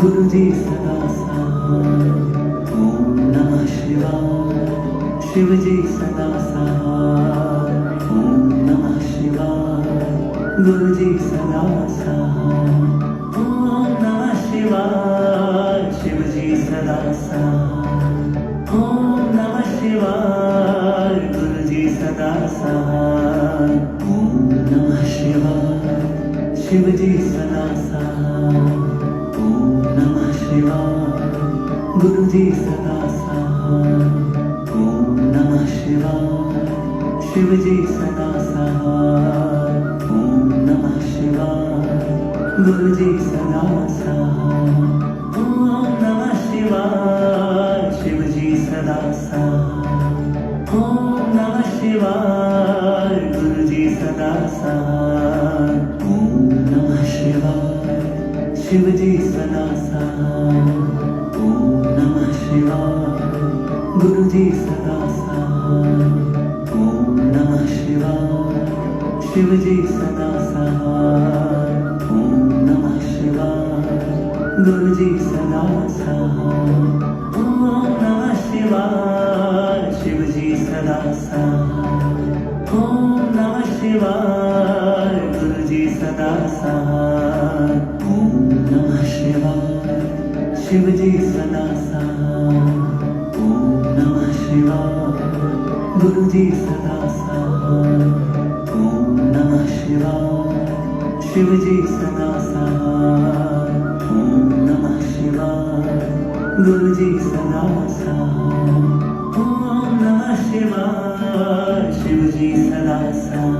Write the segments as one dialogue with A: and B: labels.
A: गुरु जी सदा सहाय। ओम नमः शिवाय। शिव जी सदा सहाय। ओम नमः शिवाय। गुरु जी सदा सहाय। ओम नमः शिवाय। शिव जी सदा सहाय। ओम नमः शिवाय। गुरु जी सदा सहाय। ओम नमः शिवाय। शिव जी सदा सहाय। ओम नमः शिवाय। गुरु जी सदा सहाय। ओम नमः शिवाय। शिव जी सदा सहाय। ओम नमः शिवाय। गुरु जी सदा सहाय। ओम नमः शिवाय। शिव जी सदा सहाय। ओम नमः शिवाय। गुरु जी सदा सहाय। ओम नमः शिवाय। शिव जी सदा सहाय। ओम नमः शिवाय। गुरु जी सदा सहाय। ओम नमः शिवाय। शिव जी सदा सहाय। ओम नमः शिवाय। गुरु जी सदा सहाय। ओम नमः शिवाय। शिव जी सदा सहाय। ओम नमः शिवाय। गुरु जी सदा सहाय। ओम नमः शिवाय। शिव जी सदा सहाय। ओम नमः शिवाय। गुरु जी सदा सहाय। ओम नमः शिवाय। शिव जी सदा सहाय। ओम नमः शिवाय। गुरु जी सदा सहाय। ओम नमः शिवाय। शिव जी सदा सहाय।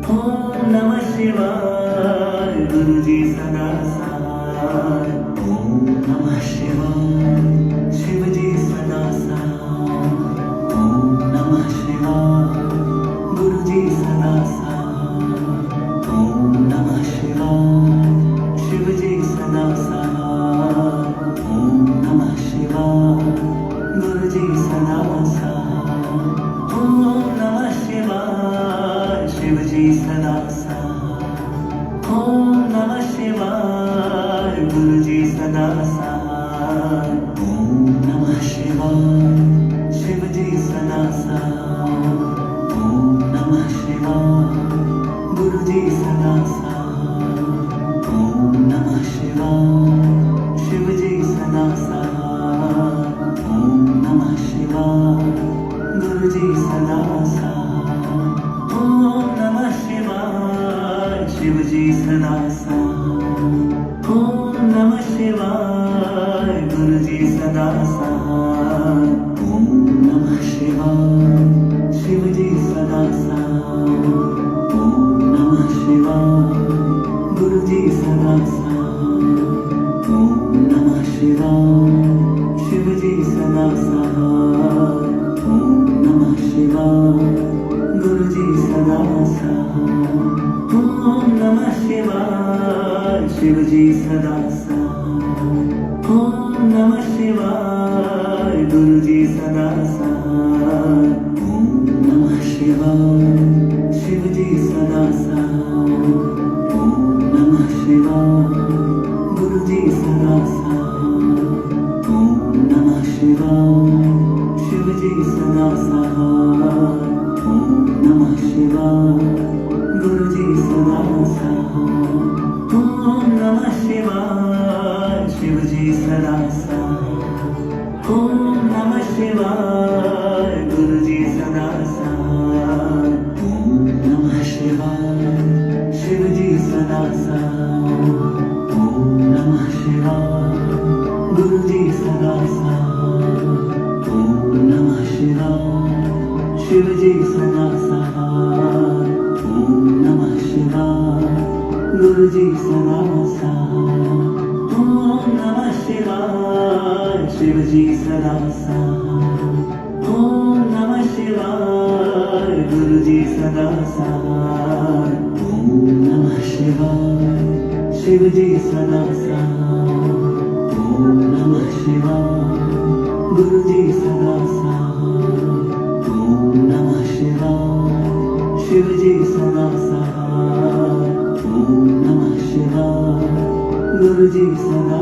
A: ओम नमः शिवाय। गुरु जी सदा सहाय। ओम नमः शिवाय। शिव जी सदा सहाय। ओम नमः शिवाय। गुरु जी सदा सहाय। ओम नमः शिवाय। शिव जी सदा सहाय। ओम नमः शिवाय। गुरु जी सदा सहाय। ओम नमः शिवाय। शिव जी सदा सहाय। ओम नमः शिवाय। गुरु जी सदा सहाय। ओम नमः शिवाय। शिव जी सदा सहाय। ओम नमः शिवाय। गुरु जी सदा सहाय। ओम नमः शिवाय। शिव जी सदा सहाय। ओम नमः शिवाय। गुरु जी सदा सहाय। ओम नमः शिवाय। शिव जी सदा सहाय। ओम नमः शिवाय। गुरु जी सदा सहाय। ओम नमः शिवाय। शिव जी सदा सहाय। ओम नमः शिवाय। गुरु जी सदा सहाय। ओम नमः शिवाय। शिव जी सदा सहाय। ओम नमः शिवाय। गुरु जी सदा सहाय। ओम नमः शिवाय। शिव जी सदा सहाय। ओम नमः शिवाय। गुरु जी सदा सहाय। ओम नमः शिवाय। शिव जी सदा सहाय। ओम नमः शिवाय। गुरु जी सदा सहाय। ओम नमः शिवाय। शिव जी सदा सहाय। ओम नमः शिवाय। गुरु जी सदा सहाय। ओम नमः शिवाय। शिव जी सदा सहाय। ओम नमः शिवाय। गुरु जी सदा सहाय। ओम नमः शिवाय। शिव जी सदा सहाय। ओम नमः शिवाय। गुरु जी सदा सहाय। ओम नमः शिवाय। शिव जी सदा सहाय। ओम नमः शिवाय। गुरु जी सदा सहाय। ओम नमः शिवाय। शिव जी सदा सहाय। ओम नमः शिवाय। गुरु जी सदा सहाय। ओम नमः शिवाय। शिव जी सदा सहाय। ओम नमः शिवाय। गुरु जी सदा सहाय। ओम नमः शिवाय। शिव जी सदा सहाय। ओम नमः शिवाय। गुरु जी सदा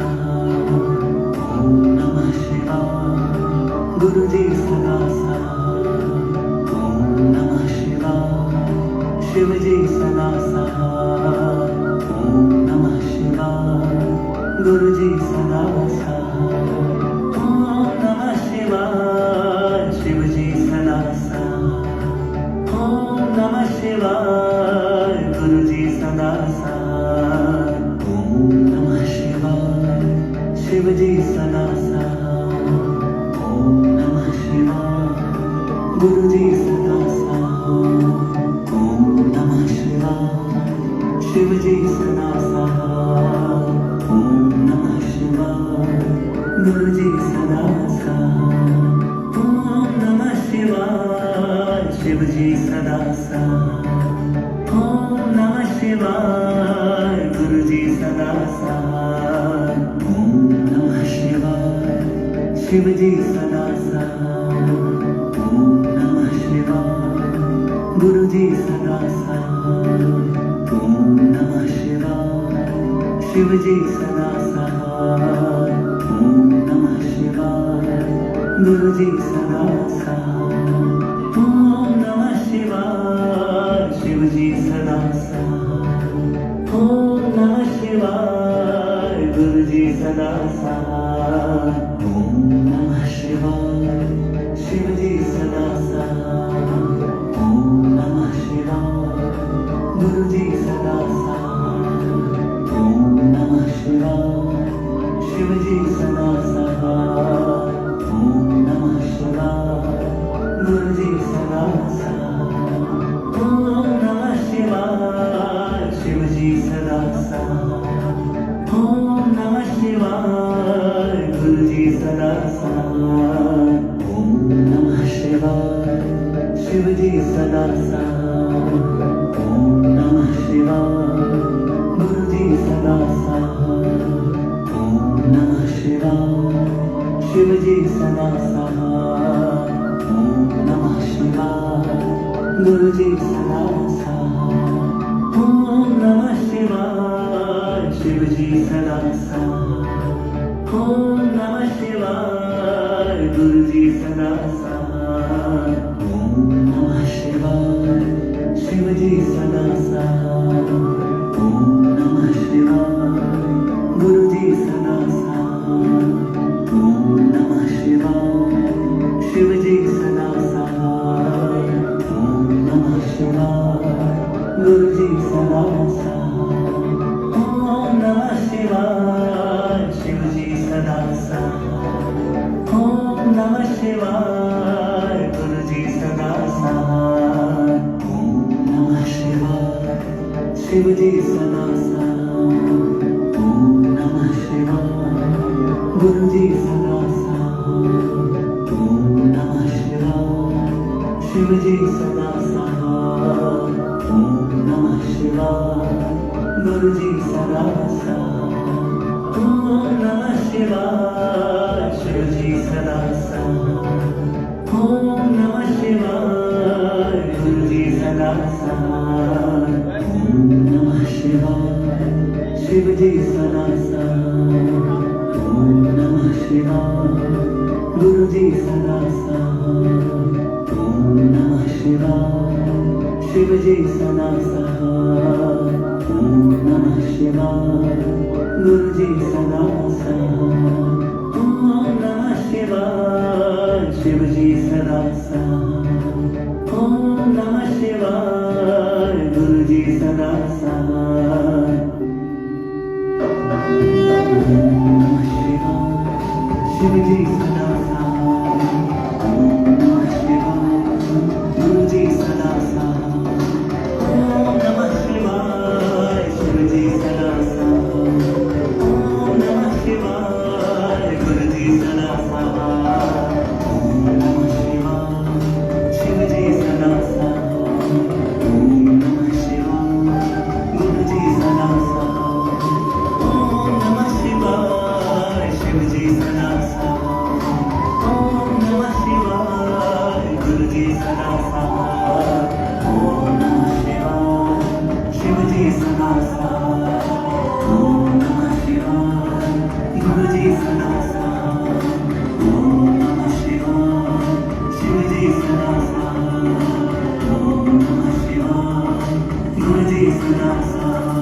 A: सहाय ओम नमः शिवाय गुरुजी सदा सहाय ओम नमः शिवाय शिवजी सदा सहाय ओम नमः शिवाय गुरुजी सदा सहाय ओम नमः शिवाय शिवजी सदा सहाय ओम नमः शिवाय गुरुजी सदा सहाय ओम नमः शिवाय शिवजी सदा सहाय गुरुजी सदा सहाय ओम नमः शिवाय शिवजी सदा सहाय ओम नमः शिवाय गुरुजी सदा सहाय ओम नमः शिवाय शिवजी सदा सहाय ओम नमः शिवाय गुरुजी सदा सहाय ओम नमः शिवाय शिवजी सदा सहाय ओम नमः शिवाय गुरुजी सदा सहाय ओम नमः शिवाय शिवजी सदा सहाय ओम नमः शिवाय गुरुजी सदा सहाय ओम नमः शिवाय शिवजी सदा सहाय ओम नमः शिवाय गुरुजी सदा सहाय ओम नमः शिवाय शिवजी सदा सहाय ओम नमः शिवाय गुरुजी सदा सहाय ओम नमः शिवाय शिवजी सदा सहाय ओम नमः शिवाय गुरुजी सदा सहाय ओम नमः शिवाय शिवजी सदा सहाय ओम नमः शिवाय गुरुजी सदा सहाय ओम नमः शिवाय शिवजी सदा सहाय ओम नमः शिवाय गुरुजी सदा सहाय ओम नमः शिवाय शिवजी सदा सहाय ओम नमः शिवाय गुरुजी सदा सहाय ओम नमः शिवाय शिवजी सदा सहाय ओम नमः शिवाय गुरुजी सदा सहाय ओम नमः शिवाय शिवजी सदा सहाय ओम नमः शिवाय गुरुजी सदा सहाय ओम नमः शिवाय शिवजी सदा सहाय ओम नमः शिवाय गुरुजी सदा सहाय ओम नमः शिवाय शिवजी सदा सहाय ओम नमः शिवाय गुरुजी सदा सहाय ओम नमः शिवाय शिवजी सदा सहाय ओम नमः शिवाय गुरुजी सदा सहाय ओम नमः शिवाय शिवजी सदा सहाय ओम नमः शिवाय गुरुजी सदा सहाय ओम नमः शिवाय शिवजी सदा सहाय ओम नमः शिवाय गुरुजी सदा सहाय ओम नमः शिवाय शिवजी सदा सहाय ओम नमः शिवाय गुरुजी सदा सहाय ओम नमः शिवाय शिवजी सदा सहाय ओम नमः शिवाय गुरुजी सदा सहाय ओम नमः शिवाय शिवजी सदा सहाय ओम नमः शिवाय गुरुजी सदा सहाय ओम नमः शिवाय शिवजी सदा सहाय ओम नमः शिवाय गुरुजी सदा सहाय ओम नमः शिवाय शिवजी सदा सहाय ओम नमः शिवाय गुरुजी सदा सहाय ओम नमः शिवाय शिवजी सदा सहाय ओम नमः शिवाय गुरुजी सदा सहाय ओम नमः शिवाय शिवजी सदा सहाय ओम नमः शिवाय गुरुजी सदा सहाय ओम नमः शिवाय शिवजी सदा सहाय ओम नमः शिवाय गुरुजी सदा सहाय ओम नमः शिवाय शिवजी सदा सहाय ओम नमः शिवाय गुरुजी सदा सहाय